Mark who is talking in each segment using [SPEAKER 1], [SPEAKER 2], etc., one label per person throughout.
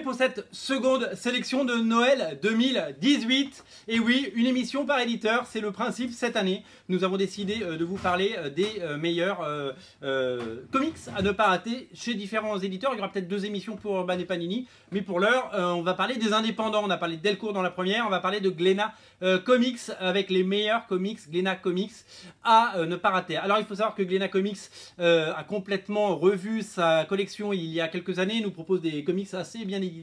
[SPEAKER 1] pour cette seconde sélection de Noël 2018. Et oui, une émission par éditeur, c'est le principe cette année. Nous avons décidé de vous parler des meilleurs comics à ne pas rater chez différents éditeurs. Il y aura peut-être 2 émissions pour Urban et Panini, mais pour l'heure, on va parler des indépendants. On a parlé de Delcourt dans la première, on va parler de Glénat Comics avec les meilleurs comics Glénat Comics à ne pas rater. Alors il faut savoir que Glénat Comics a complètement revu sa collection il y a quelques années, il nous propose des comics assez bien édités,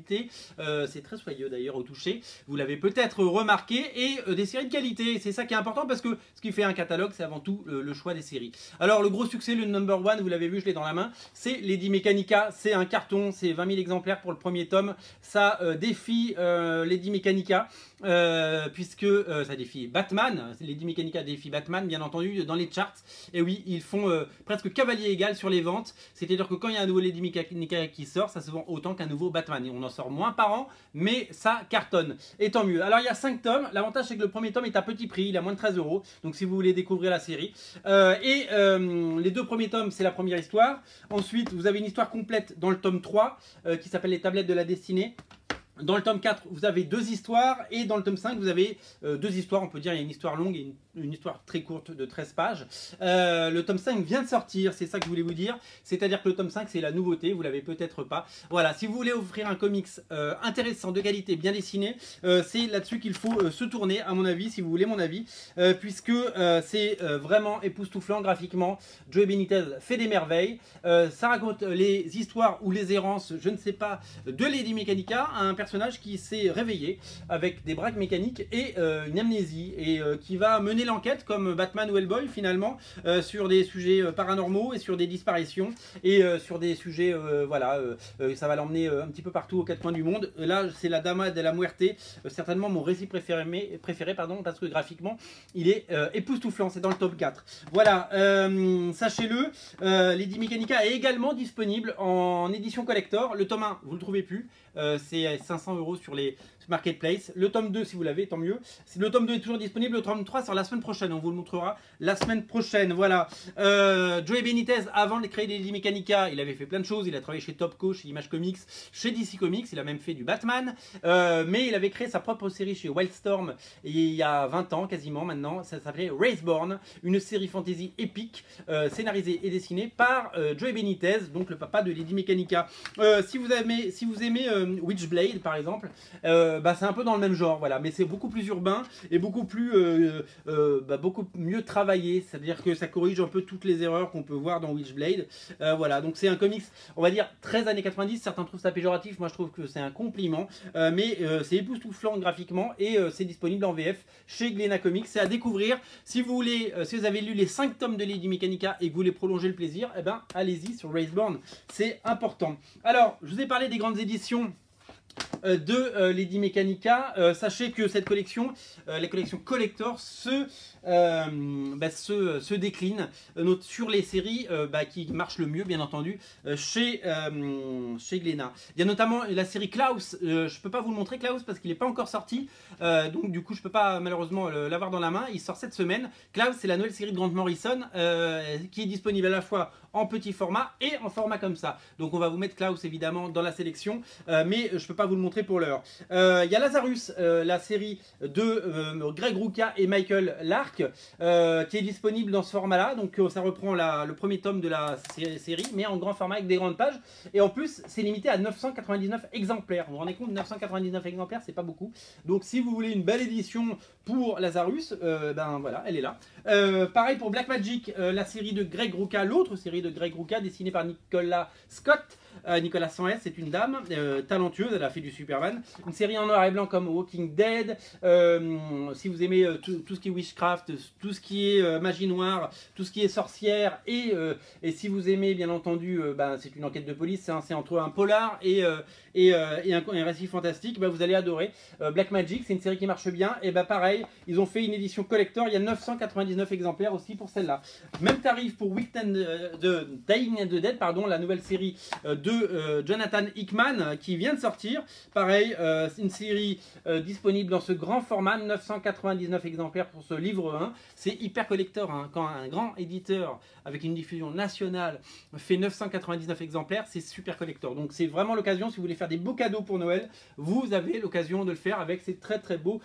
[SPEAKER 1] c'est très soyeux d'ailleurs au toucher, vous l'avez peut-être remarqué, et des séries de qualité. C'est ça qui est important parce que ce qui fait un catalogue, c'est avant tout le choix des séries. Alors le gros succès, le number one, vous l'avez vu, je l'ai dans la main, c'est Lady Mechanika. C'est un carton, c'est 20 000 exemplaires pour le premier tome, ça défie Lady Mechanika. Puisque ça défie Batman, Lady Mechanika défie Batman bien entendu dans les charts, et oui, ils font presque cavalier égal sur les ventes, c'est-à-dire que quand il y a un nouveau Lady Mechanika qui sort, ça se vend autant qu'un nouveau Batman, et on en sort moins par an, mais ça cartonne, et tant mieux. Alors il y a 5 tomes, l'avantage c'est que le premier tome est à petit prix, il est à moins de 13 €, donc si vous voulez découvrir la série, les 2 premiers tomes c'est la première histoire, ensuite vous avez une histoire complète dans le tome 3 qui s'appelle Les Tablettes de la Destinée. Dans le tome 4, vous avez 2 histoires, et dans le tome 5, vous avez 2 histoires, on peut dire, il y a une histoire longue et une histoire très courte de 13 pages. Le tome 5 vient de sortir, c'est ça que je voulais vous dire, c'est-à-dire que le tome 5, c'est la nouveauté, vous l'avez peut-être pas. Voilà, si vous voulez offrir un comics intéressant, de qualité, bien dessiné, c'est là-dessus qu'il faut se tourner, à mon avis, si vous voulez mon avis, puisque c'est vraiment époustouflant graphiquement. Joey Benitez fait des merveilles, ça raconte les histoires ou les errances, je ne sais pas, de Lady Mechanika, un personnage qui s'est réveillé avec des braques mécaniques et une amnésie, et qui va mener l'enquête comme Batman ou Hellboy finalement, sur des sujets paranormaux et sur des disparitions, et sur des sujets voilà, ça va l'emmener un petit peu partout aux 4 coins du monde. Là c'est la Dama de la Muerte, certainement mon récit préféré pardon, parce que graphiquement il est époustouflant, c'est dans le top 4. Voilà, sachez-le, Lady Mechanika est également disponible en édition collector. Le tome 1 vous le trouvez plus, c'est 500 € sur les marketplace. Le tome 2, si vous l'avez, tant mieux. Le tome 2 est toujours disponible. Le tome 3 sort la semaine prochaine, on vous le montrera la semaine prochaine. Voilà, Joey Benitez, avant de créer Lady Mechanika, il avait fait plein de choses. Il a travaillé chez Topco, chez Image Comics, chez DC Comics, il a même fait du Batman, mais il avait créé sa propre série chez Wildstorm il y a 20 ans quasiment maintenant. Ça s'appelait Raceborn, une série fantasy épique, scénarisée et dessinée par Joey Benitez, donc le papa de Lady Mechanika. Si vous aimez Witchblade par exemple, c'est un peu dans le même genre, voilà, mais c'est beaucoup plus urbain et beaucoup plus beaucoup mieux travaillé, c'est-à-dire que ça corrige un peu toutes les erreurs qu'on peut voir dans Witchblade. Voilà, donc c'est un comics, on va dire 13 années 90, certains trouvent ça péjoratif, moi je trouve que c'est un compliment, mais c'est époustouflant graphiquement, et c'est disponible en VF chez Glénat Comics. C'est à découvrir si vous voulez, si vous avez lu les 5 tomes de Lady Mechanika et que vous voulez prolonger le plaisir, eh ben allez-y sur Raceborn, c'est important. Alors je vous ai parlé des grandes éditions de Lady Mechanika. Sachez que cette collection, les collections collector se décline sur les séries qui marchent le mieux bien entendu chez Glénat. Il y a notamment la série Klaus, je peux pas vous le montrer Klaus parce qu'il n'est pas encore sorti, donc du coup je peux pas malheureusement l'avoir dans la main. Il sort cette semaine. Klaus, c'est la nouvelle série de Grant Morrison qui est disponible à la fois en petit format et en format comme ça. Donc on va vous mettre Klaus évidemment dans la sélection, mais je peux pas vous le montrer pour l'heure. Il y a Lazarus, la série de Greg Rucka et Michael Lark, qui est disponible dans ce format là. Donc ça reprend le premier tome de la série, mais en grand format avec des grandes pages, et en plus c'est limité à 999 exemplaires. Vous vous rendez compte, 999 exemplaires, c'est pas beaucoup. Donc si vous voulez une belle édition pour Lazarus, ben voilà, elle est là. Pareil pour Black Magic, la série de Greg Rucka, l'autre série de Greg Rucka dessinée par Nicolas Scott. Nicolas Sans, c'est une dame talentueuse, elle a fait du Superman, une série en noir et blanc comme Walking Dead. Si vous aimez tout ce qui est witchcraft, tout ce qui est magie noire, tout ce qui est sorcière, et si vous aimez bien entendu, c'est une enquête de police, c'est entre un polar et un récit fantastique, vous allez adorer. Black Magic, c'est une série qui marche bien, et pareil, ils ont fait une édition collector, il y a 999 exemplaires aussi pour celle-là. Même tarif pour Weekend de Dying and the Dead, pardon, la nouvelle série de Jonathan Hickman qui vient de sortir. Pareil, c'est une série disponible dans ce grand format, 999 exemplaires pour ce livre 1. C'est hyper collector, hein. Quand un grand éditeur avec une diffusion nationale fait 999 exemplaires, c'est super collector. Donc c'est vraiment l'occasion si vous voulez faire faire des beaux cadeaux pour Noël, vous avez l'occasion de le faire avec ces très très beaux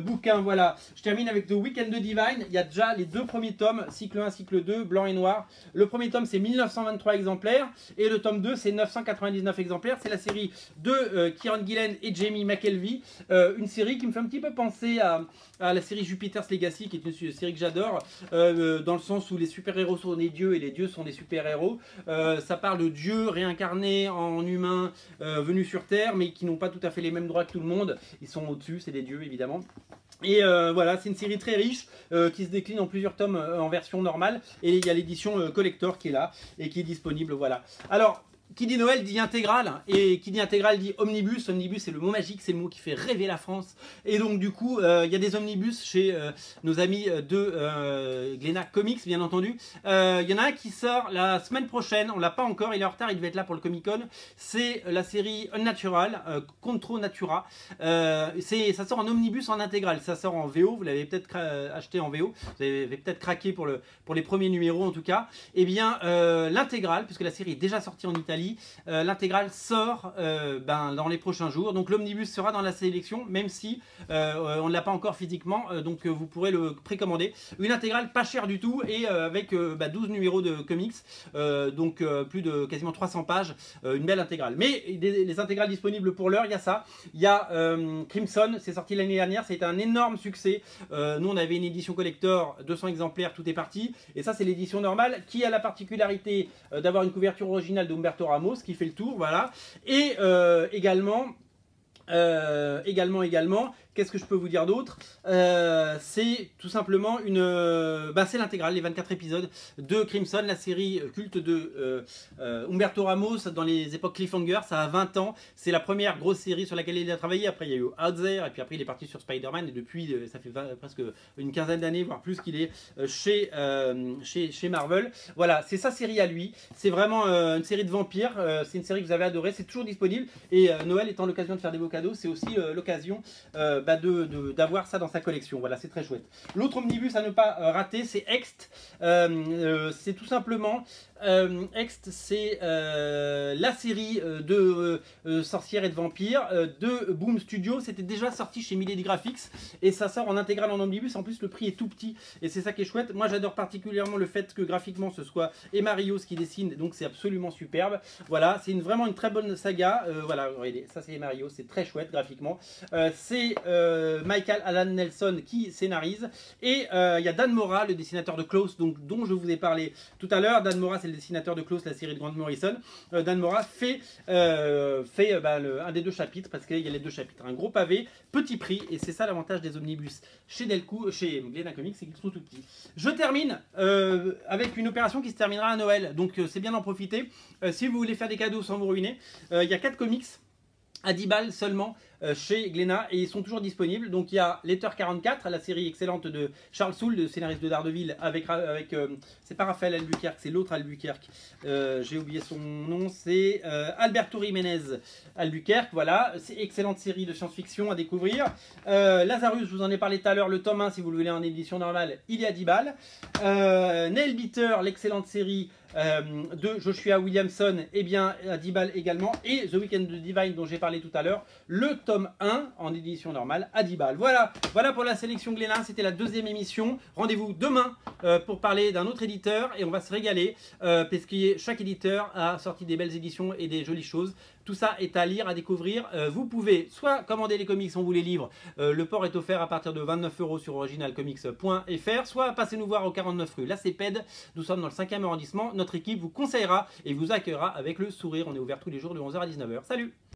[SPEAKER 1] bouquins. Voilà, je termine avec The Weekend de Divine. Il y a déjà les 2 premiers tomes, cycle 1, cycle 2, blanc et noir. Le premier tome c'est 1923 exemplaires et le tome 2 c'est 999 exemplaires. C'est la série de Kieran Gillen et Jamie McKelvey, une série qui me fait un petit peu penser à la série Jupiter's Legacy, qui est une série que j'adore, dans le sens où les super-héros sont des dieux et les dieux sont des super-héros. Ça parle de dieux réincarnés en humains venus sur Terre, mais qui n'ont pas tout à fait les mêmes droits que tout le monde. Ils sont au-dessus, c'est des dieux évidemment. Et voilà, c'est une série très riche qui se décline en plusieurs tomes en version normale. Et il y a l'édition collector qui est là et qui est disponible. Voilà. Alors, qui dit Noël dit intégrale, et qui dit intégrale dit omnibus. Omnibus c'est le mot magique, c'est le mot qui fait rêver la France. Et donc du coup il y a des omnibus chez nos amis de Glénat Comics bien entendu. Il y en a un qui sort la semaine prochaine, on l'a pas encore, il est en retard, il devait être là pour le Comic Con. C'est la série Unnatural, Contro Natura. Ça sort en omnibus en intégrale, ça sort en VO, vous l'avez peut-être acheté en VO, vous avez peut-être craqué pour les premiers numéros en tout cas. Et bien l'intégrale, puisque la série est déjà sortie en Italie, l'intégrale sort dans les prochains jours. Donc l'omnibus sera dans la sélection, même si on ne l'a pas encore physiquement, donc vous pourrez le précommander. Une intégrale pas chère du tout et avec 12 numéros de comics, donc plus de quasiment 300 pages, une belle intégrale. Mais les intégrales disponibles pour l'heure, il y a ça. Il y a Crimson, c'est sorti l'année dernière, c'était un énorme succès. Nous on avait une édition collector, 200 exemplaires, tout est parti. Et ça c'est l'édition normale qui a la particularité d'avoir une couverture originale de Humberto Ramos qui fait le tour, voilà. Et également, qu'est-ce que je peux vous dire d'autre? C'est tout simplement c'est l'intégrale, les 24 épisodes de Crimson, la série culte de Humberto Ramos dans les époques Cliffhanger. Ça a 20 ans, c'est la première grosse série sur laquelle il a travaillé. Après il y a eu Out There, et puis après il est parti sur Spider-Man, et depuis ça fait presque une quinzaine d'années, voire plus, qu'il est chez Marvel. Voilà, c'est sa série à lui. C'est vraiment une série de vampires, c'est une série que vous avez adorée, c'est toujours disponible. Et Noël étant l'occasion de faire des beaux cadeaux, c'est aussi l'occasion d'avoir ça dans sa collection. Voilà, c'est très chouette. L'autre omnibus à ne pas rater, c'est Ext. C'est tout simplement Ext, c'est la série de sorcières et de vampires de Boom Studio. C'était déjà sorti chez Milady Graphics et ça sort en intégrale en omnibus. En plus le prix est tout petit et c'est ça qui est chouette. Moi j'adore particulièrement le fait que graphiquement ce soit Emma Rios qui dessine, donc c'est absolument superbe. Voilà, c'est vraiment une très bonne saga. Voilà, regardez, ça c'est Emma Rios, c'est très chouette graphiquement. C'est Michael Alan Nelson qui scénarise et il y a Dan Mora, le dessinateur de Klaus, dont je vous ai parlé tout à l'heure. Dan Mora c'est le dessinateur de Klaus, la série de Grant Morrison. Dan Mora fait un des 2 chapitres, parce qu'il y a les 2 chapitres, un gros pavé, petit prix, et c'est ça l'avantage des omnibus chez Delcourt, chez Glénat Comics, c'est qu'ils sont tout petits. Je termine avec une opération qui se terminera à Noël, donc c'est bien d'en profiter. Si vous voulez faire des cadeaux sans vous ruiner, il y a 4 comics à 10 balles seulement chez Glénat et ils sont toujours disponibles. Donc il y a Letter 44, la série excellente de Charles Soule, le scénariste de Daredevil, avec c'est pas Raphaël Albuquerque, c'est l'autre Albuquerque, j'ai oublié son nom, c'est Alberto Jiménez Albuquerque. Voilà, c'est excellente série de science-fiction à découvrir. Lazarus, je vous en ai parlé tout à l'heure, le tome 1 si vous le voulez en édition normale, il est à 10 balles. Nail Beater, l'excellente série de Joshua Williamson, et bien à 10 balles également. Et The Weekend de Divine dont j'ai parlé tout à l'heure, le tome 1 en édition normale à 10 balles. Voilà pour la sélection Glénat, c'était la 2e émission. Rendez-vous demain pour parler d'un autre éditeur et on va se régaler parce que chaque éditeur a sorti des belles éditions et des jolies choses. Tout ça est à lire, à découvrir. Vous pouvez soit commander les comics, on vous les livre. Le port est offert à partir de 29 € sur originalcomics.fr. Soit passez nous voir au 49 rue La Cépède. Nous sommes dans le 5e arrondissement. Notre équipe vous conseillera et vous accueillera avec le sourire. On est ouvert tous les jours de 11 h à 19 h. Salut!